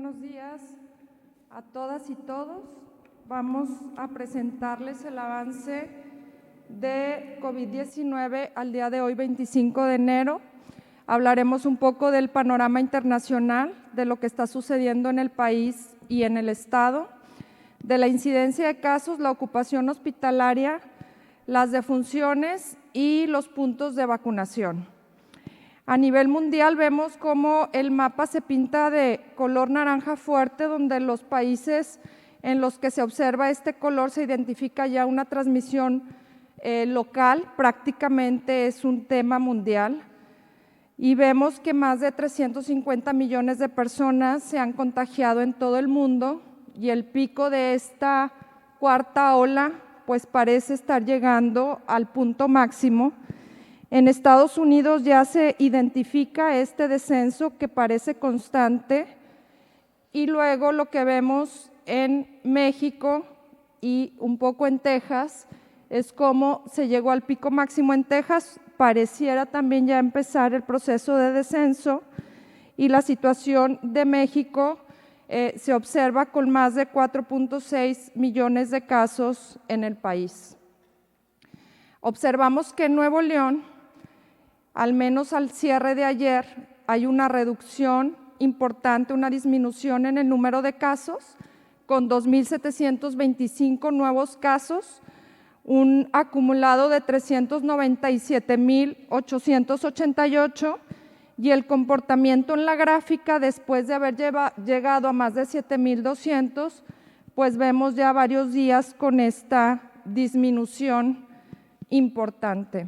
buenos días a todas y todos. Vamos a presentarles el avance de COVID-19 al día de hoy, 25 de enero. Hablaremos un poco del panorama internacional, de lo que está sucediendo en el país y en el estado, de la incidencia de casos, la ocupación hospitalaria, las defunciones y los puntos de vacunación. A nivel mundial vemos cómo el mapa se pinta de color naranja fuerte, donde los países en los que se observa este color se identifica ya una transmisión local, prácticamente es un tema mundial. Y vemos que más de 350 millones de personas se han contagiado en todo el mundo y el pico de esta cuarta ola pues parece estar llegando al punto máximo. En Estados Unidos ya se identifica este descenso que parece constante y luego lo que vemos en México y un poco en Texas es cómo se llegó al pico máximo en Texas, pareciera también ya empezar el proceso de descenso y la situación de México se observa con más de 4.6 millones de casos en el país. Observamos que en Nuevo León, al menos al cierre de ayer, hay una reducción importante, una disminución en el número de casos, con 2.725 nuevos casos, un acumulado de 397.888 y el comportamiento en la gráfica después de haber llegado a más de 7.200, pues vemos ya varios días con esta disminución importante.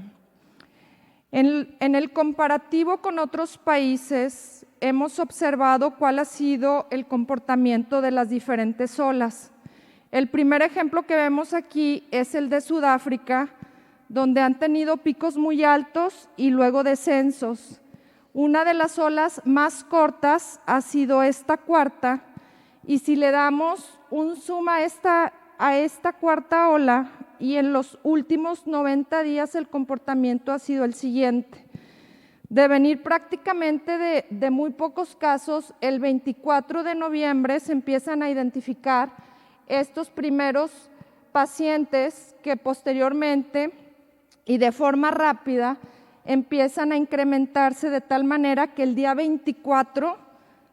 En el comparativo con otros países hemos observado cuál ha sido el comportamiento de las diferentes olas. El primer ejemplo que vemos aquí es el de Sudáfrica, donde han tenido picos muy altos y luego descensos. Una de las olas más cortas ha sido esta cuarta, y si le damos un zoom a esta cuarta ola, y en los últimos 90 días el comportamiento ha sido el siguiente. De venir prácticamente de muy pocos casos, el 24 de noviembre se empiezan a identificar estos primeros pacientes que posteriormente y de forma rápida empiezan a incrementarse de tal manera que el día 24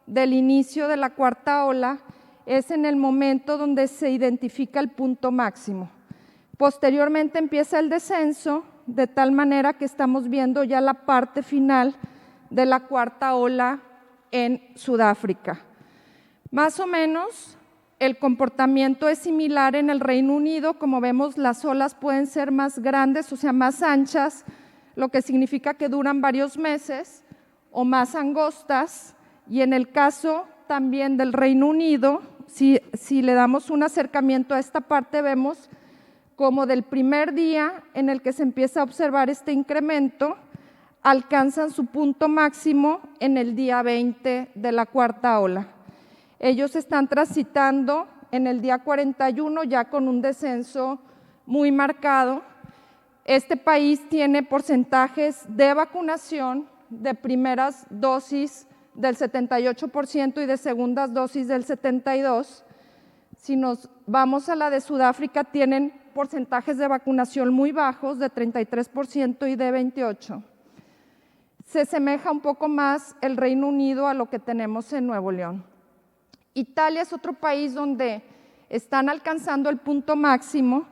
del inicio de la cuarta ola es en el momento donde se identifica el punto máximo. Posteriormente empieza el descenso, de tal manera que estamos viendo ya la parte final de la cuarta ola en Sudáfrica. Más o menos el comportamiento es similar en el Reino Unido. Como vemos, las olas pueden ser más grandes, o sea, más anchas, lo que significa que duran varios meses, o más angostas, y en el caso también del Reino Unido, si le damos un acercamiento a esta parte, vemos como del primer día en el que se empieza a observar este incremento, alcanzan su punto máximo en el día 20 de la cuarta ola. Ellos están transitando en el día 41 ya con un descenso muy marcado. Este país tiene porcentajes de vacunación de primeras dosis del 78% y de segundas dosis del 72%. Si nos vamos a la de Sudáfrica, tienen porcentajes de vacunación muy bajos, de 33% y de 28%. Se asemeja un poco más el Reino Unido a lo que tenemos en Nuevo León. Italia es otro país donde están alcanzando el punto máximo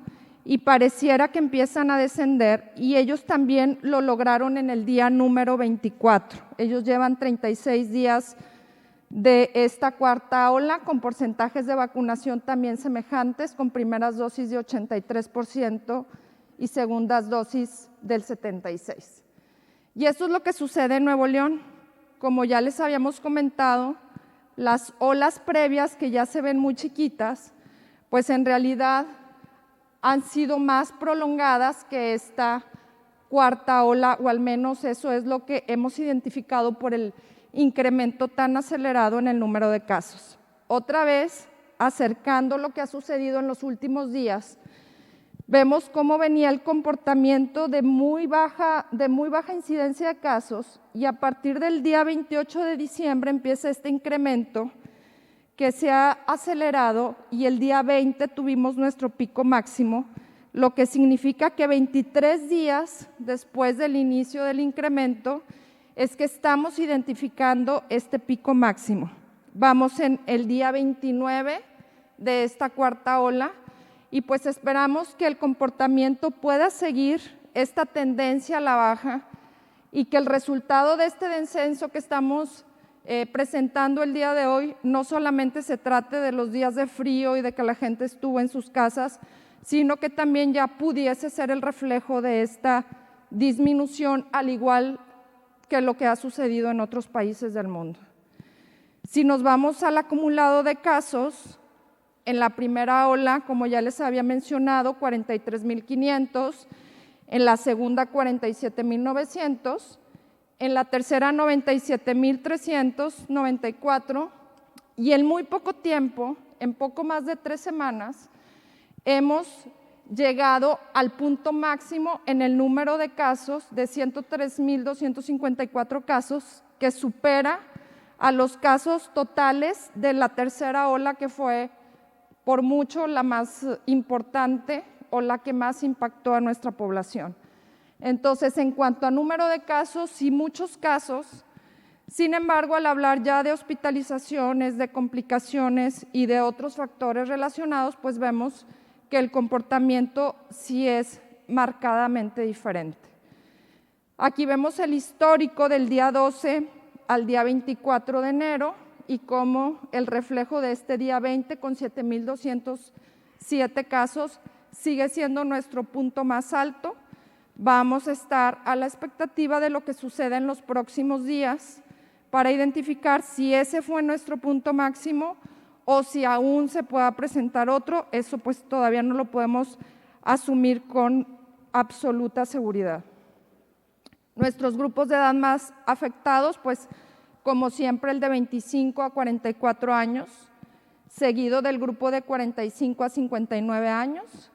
y pareciera que empiezan a descender, y ellos también lo lograron en el día número 24. Ellos llevan 36 días de esta cuarta ola con porcentajes de vacunación también semejantes, con primeras dosis de 83% y segundas dosis del 76%. Y esto es lo que sucede en Nuevo León. Como ya les habíamos comentado, las olas previas, que ya se ven muy chiquitas, pues en realidad han sido más prolongadas que esta cuarta ola, o al menos eso es lo que hemos identificado por el incremento tan acelerado en el número de casos. Otra vez, acercando lo que ha sucedido en los últimos días, vemos cómo venía el comportamiento de muy baja incidencia de casos, y a partir del día 28 de diciembre empieza este incremento que se ha acelerado y el día 20 tuvimos nuestro pico máximo, lo que significa que 23 días después del inicio del incremento es que estamos identificando este pico máximo. Vamos en el día 29 de esta cuarta ola y pues esperamos que el comportamiento pueda seguir esta tendencia a la baja y que el resultado de este descenso que estamos presentando el día de hoy no solamente se trate de los días de frío y de que la gente estuvo en sus casas, sino que también ya pudiese ser el reflejo de esta disminución, al igual que lo que ha sucedido en otros países del mundo. Si nos vamos al acumulado de casos, en la primera ola, como ya les había mencionado, 43.500, en la segunda 47.900, en la tercera 97.394 y en muy poco tiempo, en poco más de 3 semanas, hemos llegado al punto máximo en el número de casos de 103.254 casos, que supera a los casos totales de la tercera ola, que fue por mucho la más importante o la que más impactó a nuestra población. Entonces, en cuanto a número de casos, sí muchos casos. Sin embargo, al hablar ya de hospitalizaciones, de complicaciones y de otros factores relacionados, pues vemos que el comportamiento sí es marcadamente diferente. Aquí vemos el histórico del día 12 al día 24 de enero y cómo el reflejo de este día 20 con 7.207 casos sigue siendo nuestro punto más alto. Vamos a estar a la expectativa de lo que suceda en los próximos días para identificar si ese fue nuestro punto máximo o si aún se pueda presentar otro. Eso pues todavía no lo podemos asumir con absoluta seguridad. Nuestros grupos de edad más afectados, pues como siempre el de 25 a 44 años, seguido del grupo de 45 a 59 años.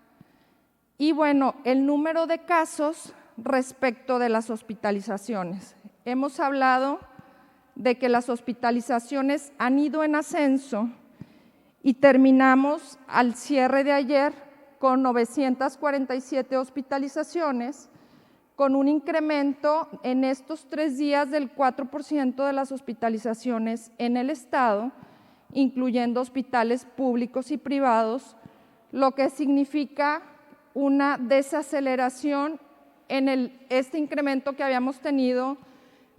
Y bueno, el número de casos respecto de las hospitalizaciones. Hemos hablado de que las hospitalizaciones han ido en ascenso y terminamos al cierre de ayer con 947 hospitalizaciones, con un incremento en estos 3 días del 4% de las hospitalizaciones en el estado, incluyendo hospitales públicos y privados, lo que significa una desaceleración en este incremento que habíamos tenido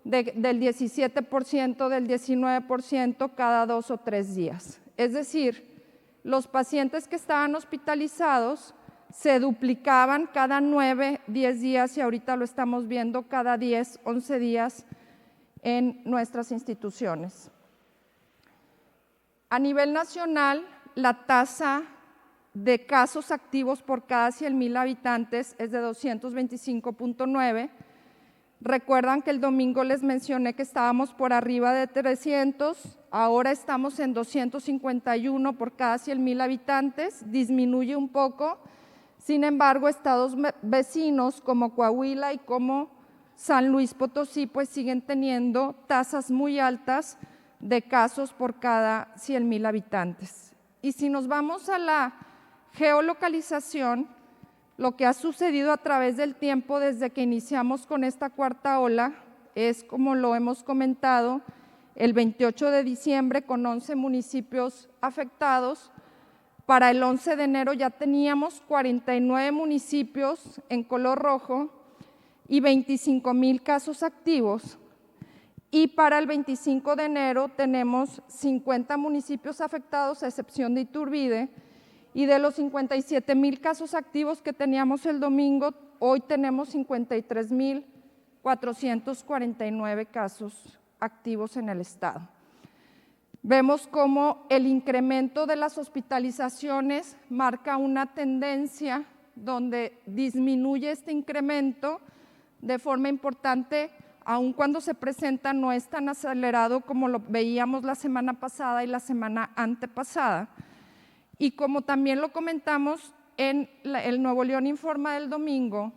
del 17%, del 19% cada 2 o 3 días. Es decir, los pacientes que estaban hospitalizados se duplicaban cada 9, 10 días y ahorita lo estamos viendo cada 10, 11 días en nuestras instituciones. A nivel nacional, la tasa de casos activos por cada 100,000 habitantes es de 225.9. Recuerdan que el domingo les mencioné que estábamos por arriba de 300, ahora estamos en 251 por cada 100,000 habitantes, disminuye un poco. Sin embargo, estados vecinos como Coahuila y como San Luis Potosí pues siguen teniendo tasas muy altas de casos por cada 100,000 habitantes. Y si nos vamos a la geolocalización, lo que ha sucedido a través del tiempo desde que iniciamos con esta cuarta ola es, como lo hemos comentado, el 28 de diciembre con 11 municipios afectados. Para el 11 de enero ya teníamos 49 municipios en color rojo y 25,000 casos activos. Y para el 25 de enero tenemos 50 municipios afectados, a excepción de Iturbide, y de los 57,000 casos activos que teníamos el domingo, hoy tenemos 53,449 casos activos en el estado. Vemos cómo el incremento de las hospitalizaciones marca una tendencia donde disminuye este incremento de forma importante, aun cuando se presenta no es tan acelerado como lo veíamos la semana pasada y la semana antepasada. Y como también lo comentamos en el Nuevo León Informa del domingo,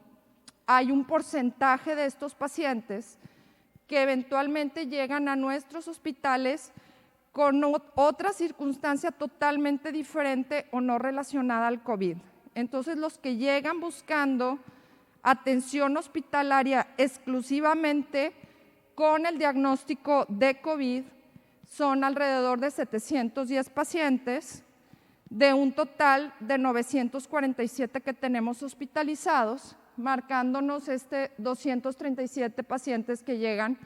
hay un porcentaje de estos pacientes que eventualmente llegan a nuestros hospitales con otra circunstancia totalmente diferente o no relacionada al COVID. Entonces, los que llegan buscando atención hospitalaria exclusivamente con el diagnóstico de COVID son alrededor de 710 pacientes, de un total de 947 que tenemos hospitalizados, marcándonos 237 pacientes que llegan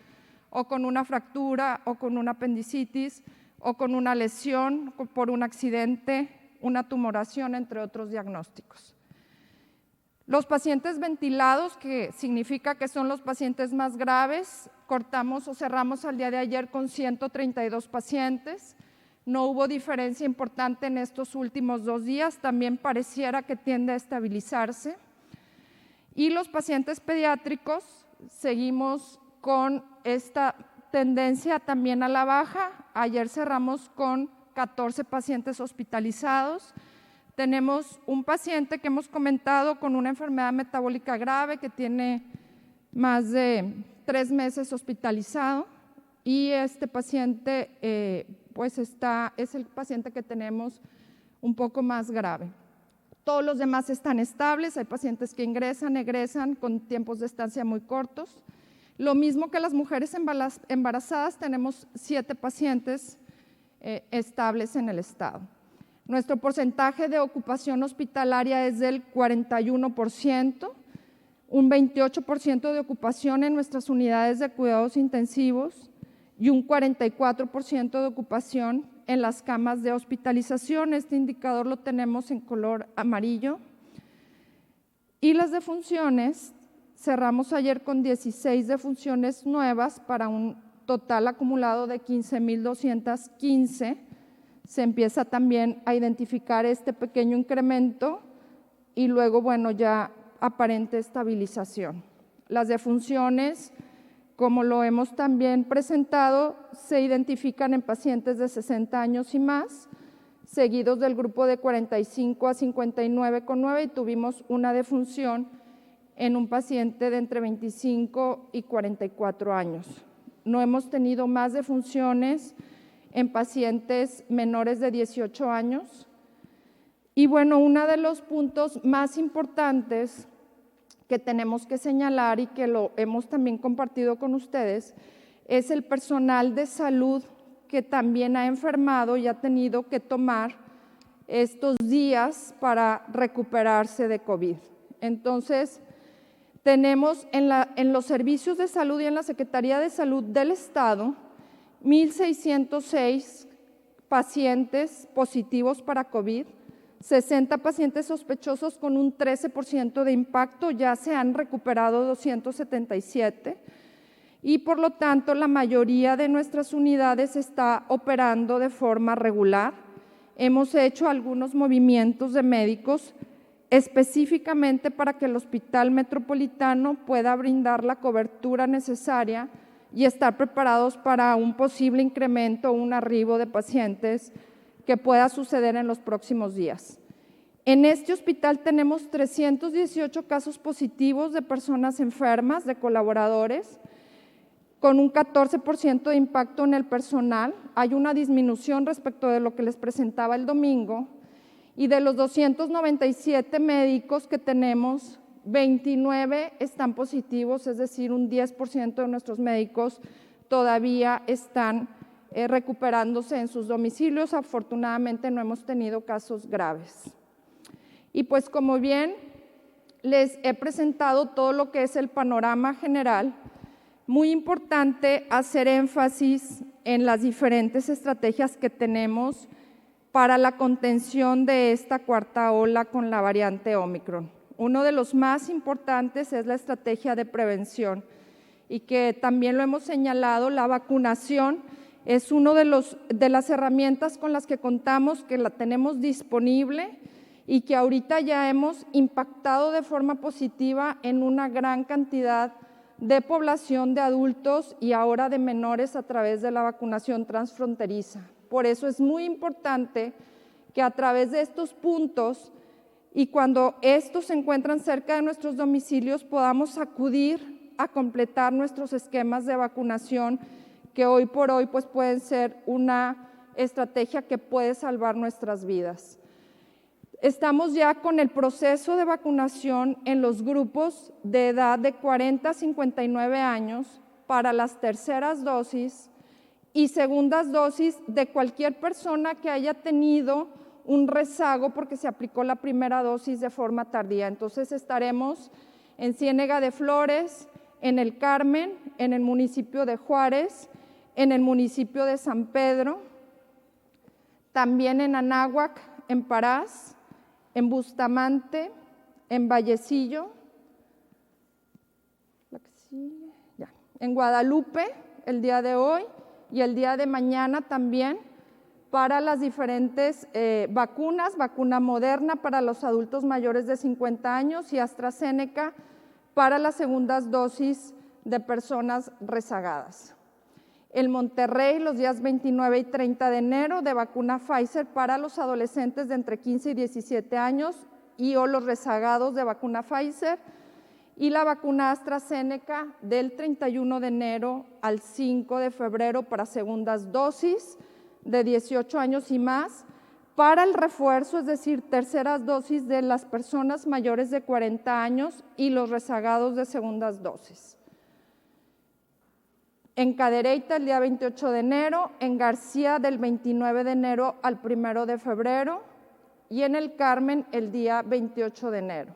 o con una fractura, o con una apendicitis, o con una lesión por un accidente, una tumoración, entre otros diagnósticos. Los pacientes ventilados, que significa que son los pacientes más graves, cortamos o cerramos al día de ayer con 132 pacientes. No hubo diferencia importante en estos últimos 2 días, también pareciera que tiende a estabilizarse. Y los pacientes pediátricos, seguimos con esta tendencia también a la baja. Ayer cerramos con 14 pacientes hospitalizados. Tenemos un paciente que hemos comentado con una enfermedad metabólica grave que tiene más de 3 meses hospitalizado, y este paciente es el paciente que tenemos un poco más grave. Todos los demás están estables, hay pacientes que egresan con tiempos de estancia muy cortos. Lo mismo que las mujeres embarazadas, tenemos 7 pacientes estables en el estado. Nuestro porcentaje de ocupación hospitalaria es del 41%, un 28% de ocupación en nuestras unidades de cuidados intensivos y un 44% de ocupación en las camas de hospitalización. Este indicador lo tenemos en color amarillo. Y las defunciones, cerramos ayer con 16 defunciones nuevas para un total acumulado de 15,215. Se empieza también a identificar este pequeño incremento y luego, bueno, ya aparente estabilización. Las defunciones, como lo hemos también presentado, se identifican en pacientes de 60 años y más, seguidos del grupo de 45 a 59,9, y tuvimos una defunción en un paciente de entre 25 y 44 años. No hemos tenido más defunciones en pacientes menores de 18 años. Y bueno, uno de los puntos más importantes que tenemos que señalar y que lo hemos también compartido con ustedes es el personal de salud que también ha enfermado y ha tenido que tomar estos días para recuperarse de COVID. Entonces, tenemos en los servicios de salud y en la Secretaría de Salud del Estado 1,606 pacientes positivos para COVID, 60 pacientes sospechosos con un 13% de impacto, ya se han recuperado 277 y por lo tanto la mayoría de nuestras unidades está operando de forma regular. Hemos hecho algunos movimientos de médicos específicamente para que el Hospital Metropolitano pueda brindar la cobertura necesaria y estar preparados para un posible incremento o un arribo de pacientes que pueda suceder en los próximos días. En este hospital tenemos 318 casos positivos de personas enfermas, de colaboradores, con un 14% de impacto en el personal. Hay una disminución respecto de lo que les presentaba el domingo, y de los 297 médicos que tenemos, 29 están positivos, es decir, un 10% de nuestros médicos todavía están recuperándose en sus domicilios. Afortunadamente no hemos tenido casos graves. Y pues como bien les he presentado todo lo que es el panorama general, muy importante hacer énfasis en las diferentes estrategias que tenemos para la contención de esta cuarta ola con la variante Ómicron. Uno de los más importantes es la estrategia de prevención y que también lo hemos señalado, la vacunación es una de las herramientas con las que contamos, que la tenemos disponible y que ahorita ya hemos impactado de forma positiva en una gran cantidad de población de adultos y ahora de menores a través de la vacunación transfronteriza. Por eso es muy importante que a través de estos puntos y cuando estos se encuentran cerca de nuestros domicilios podamos acudir a completar nuestros esquemas de vacunación que hoy por hoy pues pueden ser una estrategia que puede salvar nuestras vidas. Estamos ya con el proceso de vacunación en los grupos de edad de 40 a 59 años para las terceras dosis y segundas dosis de cualquier persona que haya tenido un rezago porque se aplicó la primera dosis de forma tardía. Entonces estaremos en Ciénega de Flores, en El Carmen, en el municipio de Juárez, en el municipio de San Pedro, también en Anáhuac, en Parás, en Bustamante, en Vallecillo, en Guadalupe el día de hoy y el día de mañana también para las diferentes vacunas, vacuna Moderna para los adultos mayores de 50 años y AstraZeneca para las segundas dosis de personas rezagadas. En Monterrey, los días 29 y 30 de enero, de vacuna Pfizer para los adolescentes de entre 15 y 17 años o los rezagados de vacuna Pfizer, y la vacuna AstraZeneca del 31 de enero al 5 de febrero para segundas dosis de 18 años y más, para el refuerzo, es decir, terceras dosis de las personas mayores de 40 años y los rezagados de segundas dosis. En Cadereyta el día 28 de enero, en García del 29 de enero al 1 de febrero y en El Carmen el día 28 de enero.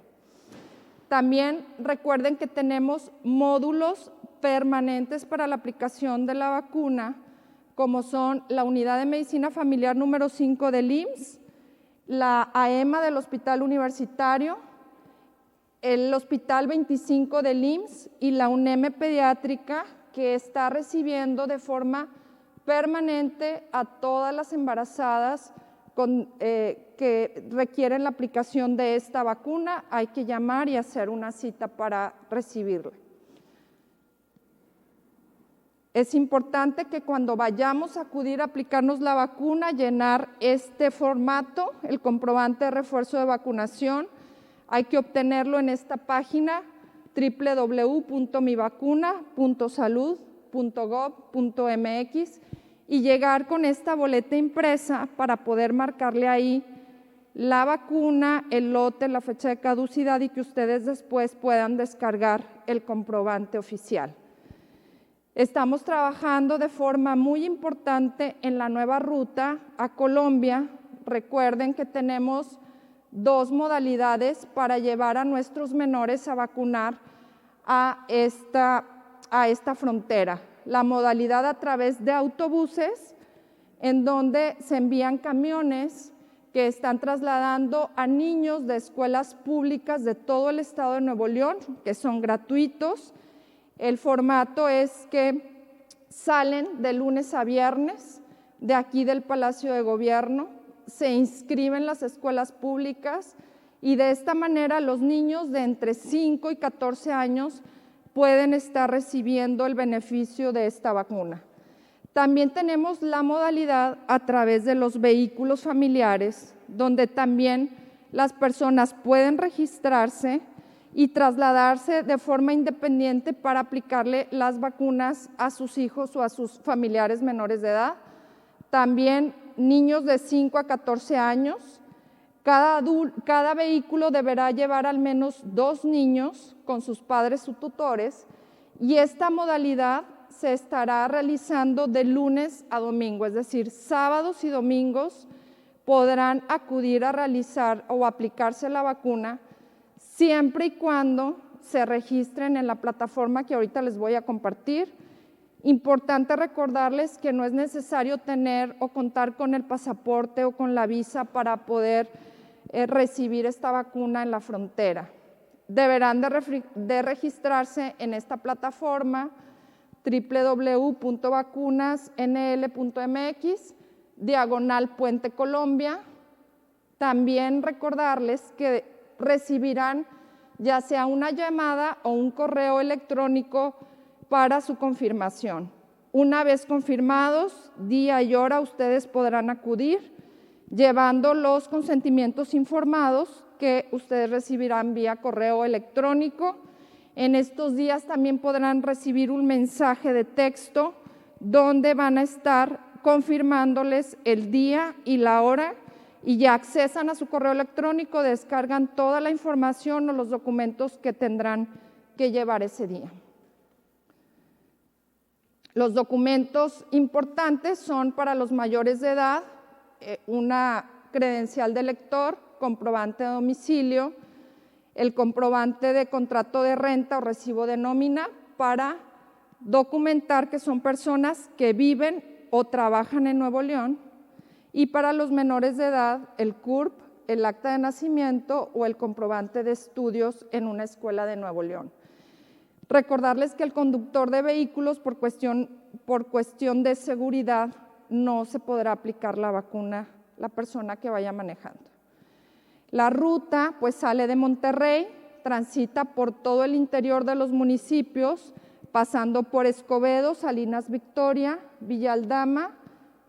También recuerden que tenemos módulos permanentes para la aplicación de la vacuna, como son la Unidad de Medicina Familiar número 5 del IMSS, la AEMA del Hospital Universitario, el Hospital 25 del IMSS y la UNEM Pediátrica, que está recibiendo de forma permanente a todas las embarazadas que requieren la aplicación de esta vacuna. Hay que llamar y hacer una cita para recibirla. Es importante que cuando vayamos a acudir a aplicarnos la vacuna, llenar este formato, el comprobante de refuerzo de vacunación. Hay que obtenerlo en esta página www.mivacuna.salud.gov.mx y llegar con esta boleta impresa para poder marcarle ahí la vacuna, el lote, la fecha de caducidad y que ustedes después puedan descargar el comprobante oficial. Estamos trabajando de forma muy importante en la nueva ruta a Colombia. Recuerden que tenemos 2 modalidades para llevar a nuestros menores a vacunar a esta frontera. La modalidad a través de autobuses, en donde se envían camiones que están trasladando a niños de escuelas públicas de todo el estado de Nuevo León, que son gratuitos. El formato es que salen de lunes a viernes de aquí del Palacio de Gobierno, se inscriben en las escuelas públicas y de esta manera los niños de entre 5 y 14 años pueden estar recibiendo el beneficio de esta vacuna. También tenemos la modalidad a través de los vehículos familiares, donde también las personas pueden registrarse y trasladarse de forma independiente para aplicarle las vacunas a sus hijos o a sus familiares menores de edad. También niños de 5 a 14 años. Cada vehículo deberá llevar al menos 2 niños con sus padres o tutores y esta modalidad se estará realizando de lunes a domingo, es decir, sábados y domingos podrán acudir a realizar o aplicarse la vacuna siempre y cuando se registren en la plataforma que ahorita les voy a compartir. Importante recordarles que no es necesario tener o contar con el pasaporte o con la visa para poder recibir esta vacuna en la frontera. Deberán de registrarse en esta plataforma www.vacunasnl.mx/Puente Colombia. También recordarles que recibirán ya sea una llamada o un correo electrónico para su confirmación. Una vez confirmados, día y hora, ustedes podrán acudir llevando los consentimientos informados que ustedes recibirán vía correo electrónico. En estos días también podrán recibir un mensaje de texto donde van a estar confirmándoles el día y la hora, y ya accesan a su correo electrónico, descargan toda la información o los documentos que tendrán que llevar ese día. Los documentos importantes son para los mayores de edad, una credencial de lector, comprobante de domicilio, el comprobante de contrato de renta o recibo de nómina para documentar que son personas que viven o trabajan en Nuevo León, y para los menores de edad el CURP, el acta de nacimiento o el comprobante de estudios en una escuela de Nuevo León. Recordarles que el conductor de vehículos por cuestión de seguridad no se podrá aplicar la vacuna la persona que vaya manejando. La ruta pues sale de Monterrey, transita por todo el interior de los municipios, pasando por Escobedo, Salinas Victoria, Villa Aldama,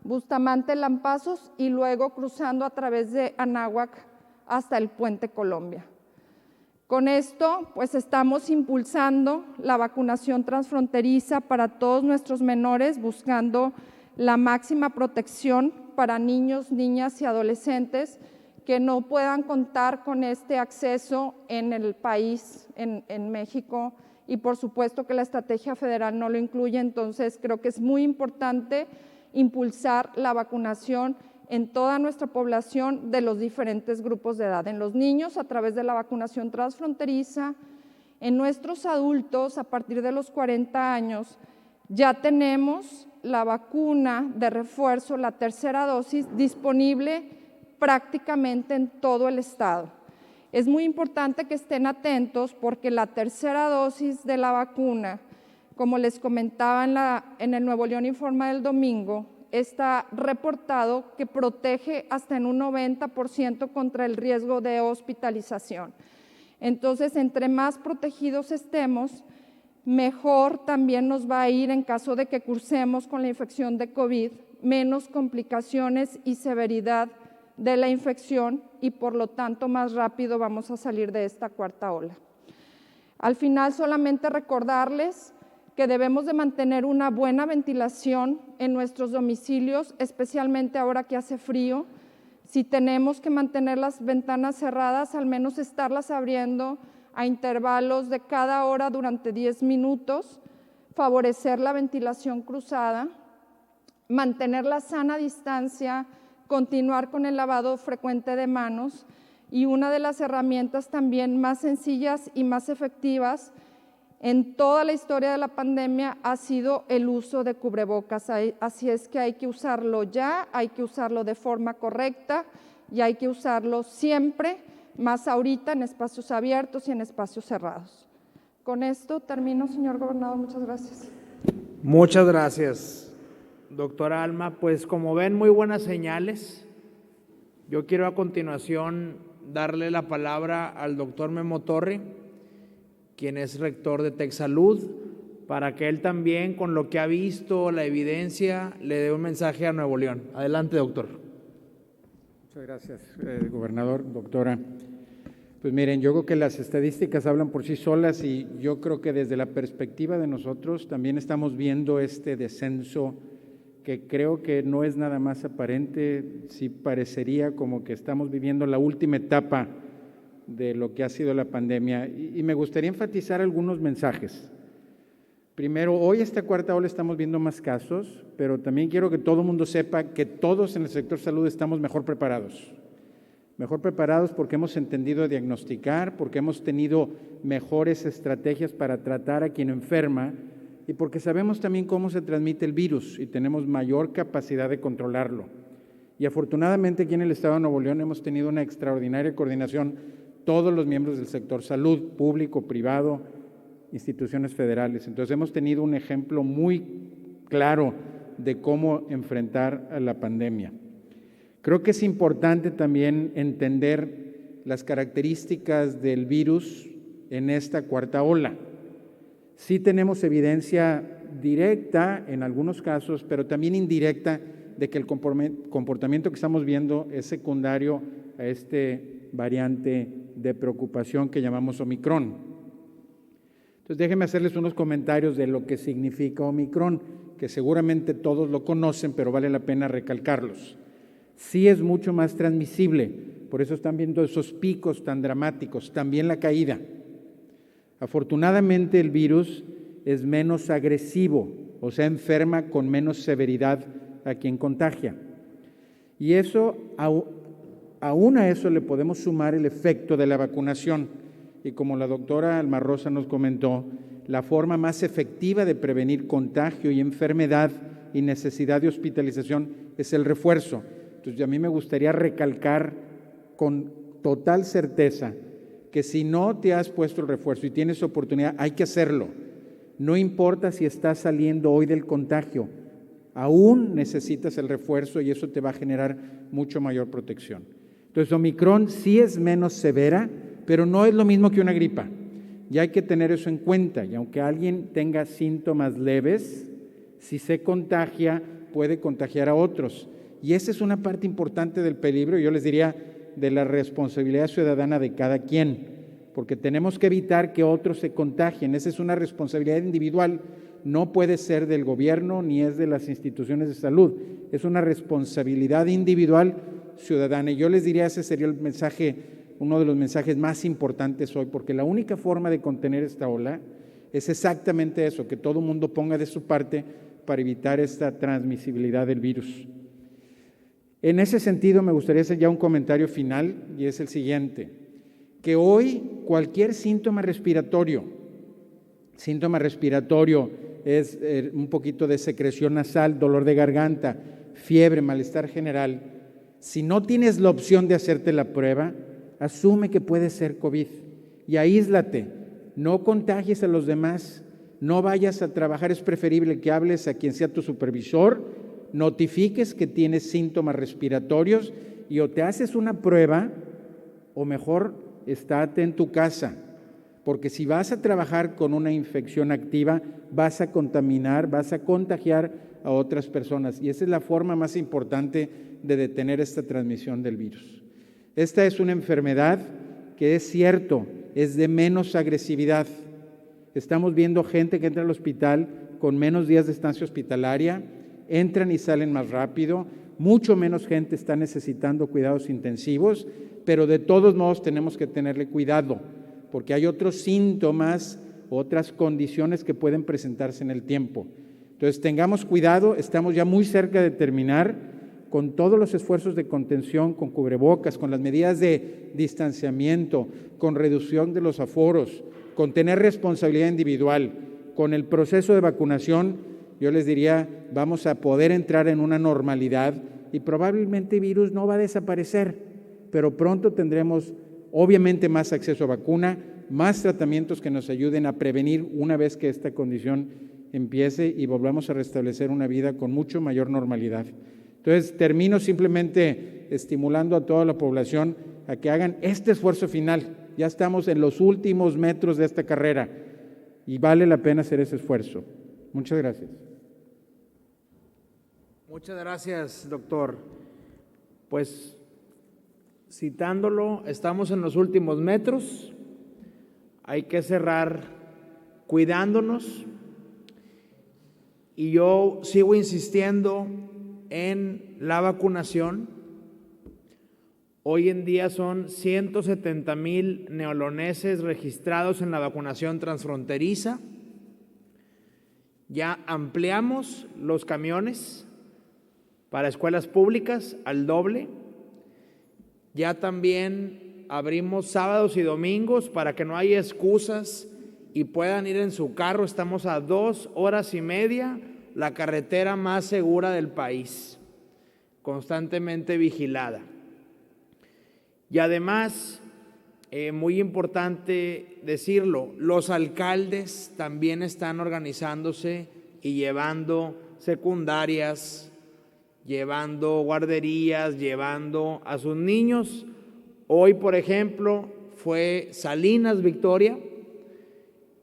Bustamante, Lampazos y luego cruzando a través de Anáhuac hasta el Puente Colombia. Con esto, pues estamos impulsando la vacunación transfronteriza para todos nuestros menores, buscando la máxima protección para niños, niñas y adolescentes que no puedan contar con este acceso en el país, en México, y por supuesto que la estrategia federal no lo incluye. Entonces creo que es muy importante impulsar la vacunación en toda nuestra población de los diferentes grupos de edad, en los niños a través de la vacunación transfronteriza, en nuestros adultos a partir de los 40 años ya tenemos la vacuna de refuerzo, la tercera dosis, disponible prácticamente en todo el estado. Es muy importante que estén atentos porque la tercera dosis de la vacuna, como les comentaba en el Nuevo León Informa del domingo, está reportado que protege hasta en un 90% contra el riesgo de hospitalización. Entonces, entre más protegidos estemos, mejor también nos va a ir en caso de que cursemos con la infección de COVID, menos complicaciones y severidad de la infección y por lo tanto más rápido vamos a salir de esta cuarta ola. Al final, solamente recordarles que debemos de mantener una buena ventilación en nuestros domicilios, especialmente ahora que hace frío. Si tenemos que mantener las ventanas cerradas, al menos estarlas abriendo a intervalos de cada hora durante 10 minutos, favorecer la ventilación cruzada, mantener la sana distancia, continuar con el lavado frecuente de manos, y una de las herramientas también más sencillas y más efectivas en toda la historia de la pandemia ha sido el uso de cubrebocas. Así es que hay que usarlo ya, hay que usarlo de forma correcta y hay que usarlo siempre, más ahorita en espacios abiertos y en espacios cerrados. Con esto termino, señor gobernador. Muchas gracias. Muchas gracias, doctora Alma. Pues como ven, muy buenas señales. Yo quiero a continuación darle la palabra al doctor Memo Torre, quien es rector de TecSalud, para que él también, con lo que ha visto, la evidencia, le dé un mensaje a Nuevo León. Adelante, doctor. Muchas gracias, gobernador, doctora. Pues miren, yo creo que las estadísticas hablan por sí solas y yo creo que desde la perspectiva de nosotros también estamos viendo este descenso que creo que no es nada más aparente, sí parecería como que estamos viviendo la última etapa de lo que ha sido la pandemia, y me gustaría enfatizar algunos mensajes. Primero, hoy esta cuarta ola estamos viendo más casos, pero también quiero que todo el mundo sepa que todos en el sector salud estamos mejor preparados porque hemos entendido diagnosticar, porque hemos tenido mejores estrategias para tratar a quien enferma y porque sabemos también cómo se transmite el virus y tenemos mayor capacidad de controlarlo. Y afortunadamente aquí en el Estado de Nuevo León hemos tenido una extraordinaria coordinación todos los miembros del sector salud, público, privado, instituciones federales. Entonces hemos tenido un ejemplo muy claro de cómo enfrentar a la pandemia. Creo que es importante también entender las características del virus en esta cuarta ola. Sí tenemos evidencia directa en algunos casos, pero también indirecta de que el comportamiento que estamos viendo es secundario a este variante de preocupación que llamamos Omicron. Entonces déjenme hacerles unos comentarios de lo que significa Omicron, que seguramente todos lo conocen, pero vale la pena recalcarlos. Sí es mucho más transmisible, por eso están viendo esos picos tan dramáticos, también la caída. Afortunadamente el virus es menos agresivo, o sea, enferma con menos severidad a quien contagia. Y eso, aún a eso le podemos sumar el efecto de la vacunación. Y como la doctora Alma Rosa nos comentó, la forma más efectiva de prevenir contagio y enfermedad y necesidad de hospitalización es el refuerzo. Entonces, a mí me gustaría recalcar con total certeza que si no te has puesto el refuerzo y tienes oportunidad, hay que hacerlo. No importa si estás saliendo hoy del contagio, aún necesitas el refuerzo y eso te va a generar mucho mayor protección. Entonces, Omicron sí es menos severa, pero no es lo mismo que una gripa. Y hay que tener eso en cuenta. Y aunque alguien tenga síntomas leves, si se contagia, puede contagiar a otros. Y esa es una parte importante del peligro, yo les diría, de la responsabilidad ciudadana de cada quien, porque tenemos que evitar que otros se contagien. Esa es una responsabilidad individual, no puede ser del gobierno ni es de las instituciones de salud, es una responsabilidad individual ciudadana. Y yo les diría, ese sería el mensaje, uno de los mensajes más importantes hoy, porque la única forma de contener esta ola es exactamente eso, que todo el mundo ponga de su parte para evitar esta transmisibilidad del virus. En ese sentido, me gustaría hacer ya un comentario final, y es el siguiente, que hoy cualquier síntoma respiratorio es un poquito de secreción nasal, dolor de garganta, fiebre, malestar general. Si no tienes la opción de hacerte la prueba, asume que puede ser COVID y aíslate, no contagies a los demás, no vayas a trabajar, es preferible que hables a quien sea tu supervisor, notifiques que tienes síntomas respiratorios y o te haces una prueba o mejor estate en tu casa, porque si vas a trabajar con una infección activa vas a contaminar, vas a contagiar a otras personas y esa es la forma más importante de detener esta transmisión del virus. Esta es una enfermedad que es cierto, es de menos agresividad. Estamos viendo gente que entra al hospital con menos días de estancia hospitalaria, entran y salen más rápido, mucho menos gente está necesitando cuidados intensivos, pero de todos modos tenemos que tenerle cuidado, porque hay otros síntomas, otras condiciones que pueden presentarse en el tiempo. Entonces tengamos cuidado, estamos ya muy cerca de terminar con todos los esfuerzos de contención, con cubrebocas, con las medidas de distanciamiento, con reducción de los aforos, con tener responsabilidad individual, con el proceso de vacunación. Yo les diría, vamos a poder entrar en una normalidad y probablemente el virus no va a desaparecer, pero pronto tendremos obviamente más acceso a vacuna, más tratamientos que nos ayuden a prevenir una vez que esta condición empiece y volvamos a restablecer una vida con mucho mayor normalidad. Entonces, termino simplemente estimulando a toda la población a que hagan este esfuerzo final. Ya estamos en los últimos metros de esta carrera y vale la pena hacer ese esfuerzo. Muchas gracias. Muchas gracias, doctor. Pues, citándolo, estamos en los últimos metros. Hay que cerrar cuidándonos. Y yo sigo insistiendo en la vacunación. Hoy en día son 170,000 neoloneses registrados en la vacunación transfronteriza. Ya ampliamos los camiones para escuelas públicas al doble. Ya también abrimos sábados y domingos para que no haya excusas y puedan ir en su carro. Estamos a 2 horas y media, la carretera más segura del país, constantemente vigilada. Y además, muy importante decirlo, los alcaldes también están organizándose y llevando secundarias, llevando guarderías, llevando a sus niños. Hoy, por ejemplo, fue Salinas, Victoria,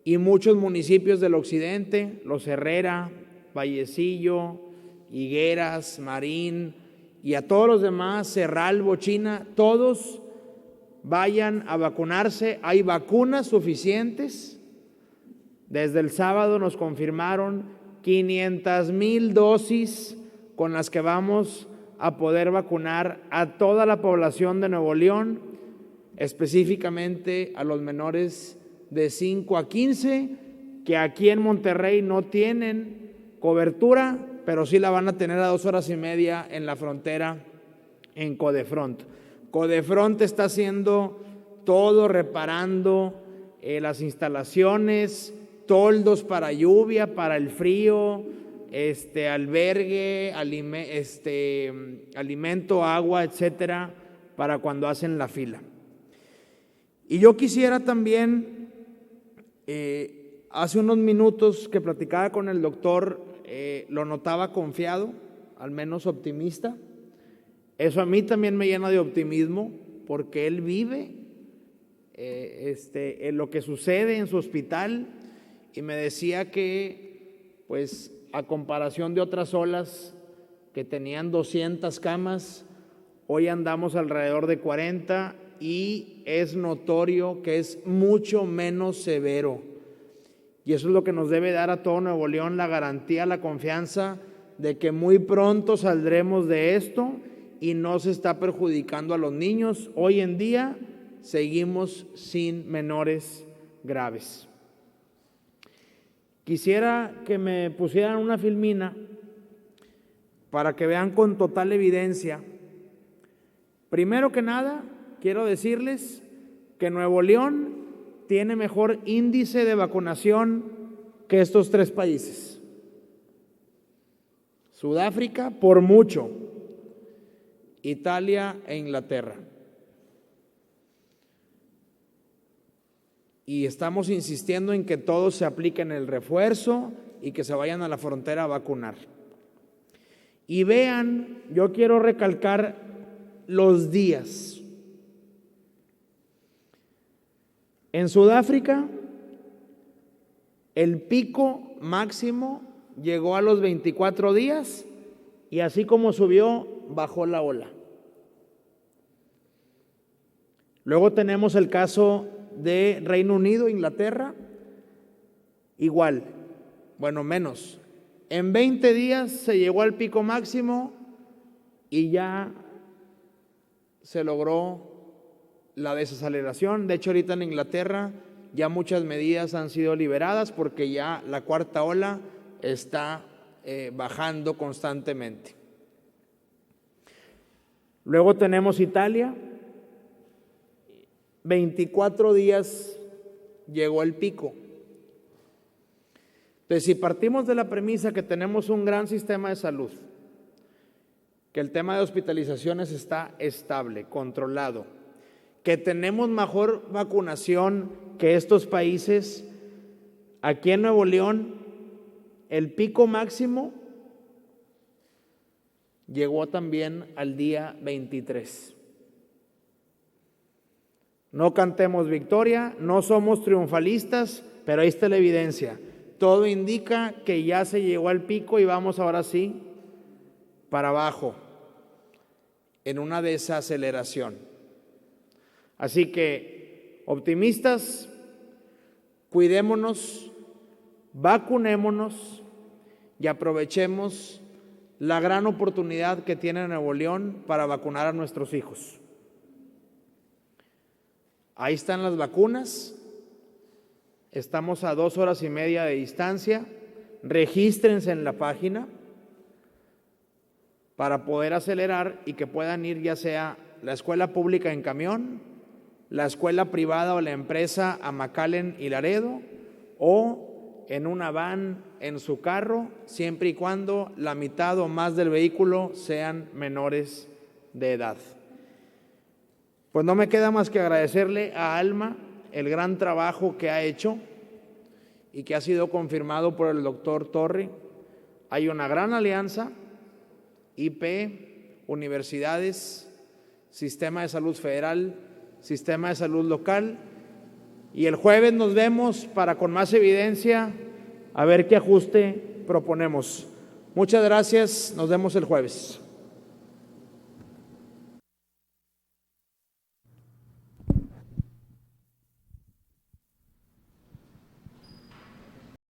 y muchos municipios del occidente, Los Herrera, Vallecillo, Higueras, Marín, y a todos los demás, Cerral, Bochina, todos vayan a vacunarse. Hay vacunas suficientes Desde el sábado nos confirmaron 500,000 dosis con las que vamos a poder vacunar a toda la población de Nuevo León, específicamente a los menores de 5 a 15, que aquí en Monterrey no tienen cobertura, pero sí la van a tener a 2 horas y media en la frontera en Codefront. Codefront está haciendo todo, reparando las instalaciones, toldos para lluvia, para el frío, albergue, alimento, agua, etcétera, para cuando hacen la fila. Y yo quisiera también, hace unos minutos que platicaba con el doctor, lo notaba confiado, al menos optimista. Eso a mí también me llena de optimismo, porque él vive en lo que sucede en su hospital, y me decía que, pues, a comparación de otras olas que tenían 200 camas, hoy andamos alrededor de 40, y es notorio que es mucho menos severo. Y eso es lo que nos debe dar a todo Nuevo León la garantía, la confianza de que muy pronto saldremos de esto y no se está perjudicando a los niños. Hoy en día seguimos sin menores graves. Quisiera que me pusieran una filmina para que vean con total evidencia. Primero que nada, quiero decirles que Nuevo León tiene mejor índice de vacunación que estos 3 países. Sudáfrica por mucho, Italia e Inglaterra. Y estamos insistiendo en que todos se apliquen el refuerzo y que se vayan a la frontera a vacunar. Y vean, yo quiero recalcar los días. En Sudáfrica, el pico máximo llegó a los 24 días y así como subió, bajó la ola. Luego tenemos el caso de Reino Unido, Inglaterra, igual, bueno, menos. En 20 días se llegó al pico máximo y ya se logró la desaceleración. De hecho, ahorita en Inglaterra ya muchas medidas han sido liberadas porque ya la 4ª ola está bajando constantemente. Luego tenemos Italia. 24 días llegó el pico. Entonces, si partimos de la premisa que tenemos un gran sistema de salud, que el tema de hospitalizaciones está estable, controlado, que tenemos mejor vacunación que estos países, aquí en Nuevo León el pico máximo llegó también al día 23. No cantemos victoria, no somos triunfalistas, pero ahí está la evidencia. Todo indica que ya se llegó al pico y vamos ahora sí para abajo, en una desaceleración. Así que, optimistas, cuidémonos, vacunémonos y aprovechemos la gran oportunidad que tiene Nuevo León para vacunar a nuestros hijos. Ahí están las vacunas, estamos a 2 horas y media de distancia. Regístrense en la página para poder acelerar y que puedan ir ya sea la escuela pública en camión, la escuela privada o la empresa a McAllen y Laredo, o en una van en su carro, siempre y cuando la mitad o más del vehículo sean menores de edad. Pues no me queda más que agradecerle a Alma el gran trabajo que ha hecho y que ha sido confirmado por el doctor Torre. Hay una gran alianza, IP, universidades, Sistema de Salud Federal, Sistema de Salud Local, y el jueves nos vemos para, con más evidencia, a ver qué ajuste proponemos. Muchas gracias, nos vemos el jueves.